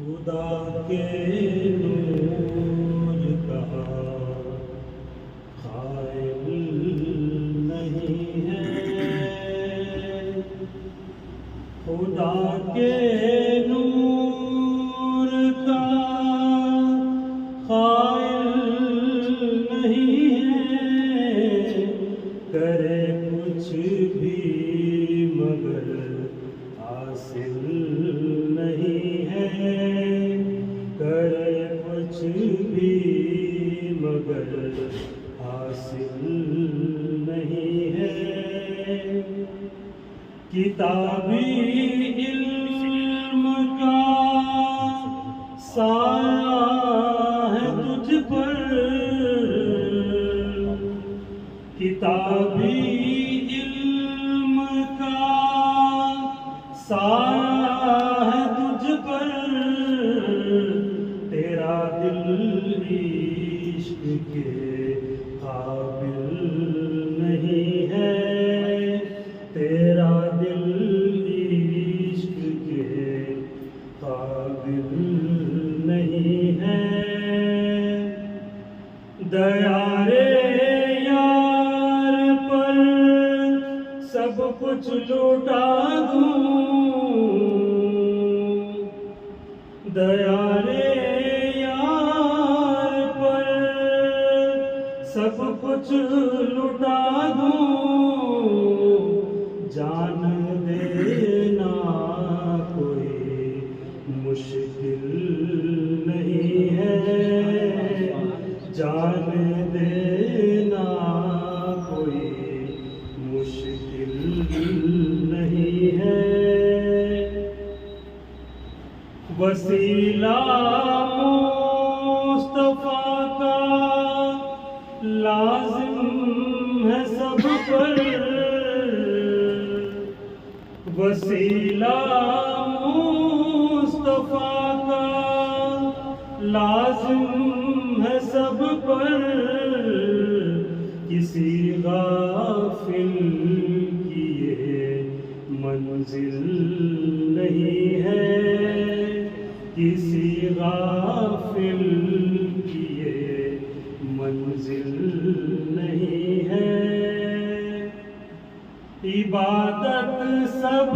خدا کے نور کا قائل نہیں ہے، خدا کے نور کا قائل نہیں ہے، کرے کچھ بھی مگر حاصل نہیں ہے، کرے کچھ بھی مگر حاصل نہیں ہے۔ کتابی علم کا سایہ ہے تجھ پر، کتابی علم کا سایہ ہے تجھ پر، تیرا دل عشق کے قابل نہیں ہے، تیرا دل عشق کے قابل نہیں ہے۔ دیارے یار پر سب کچھ لوٹا دوں، دیارے یار پر سب کچھ لوٹا دوں، جان دینا کوئی مشکل نہیں ہے، جان دینا کوئی مشکل نہیں ہے۔ وسیلہ مصطفیٰ کا لازم ہے سب پر، وسیلہ مصطفیٰ کا لازم ہے سب پر، کسی غافل کی یہ منزل نہیں ہے، کسی غافل کی یہ منزل نہیں ہے۔ عبادت سب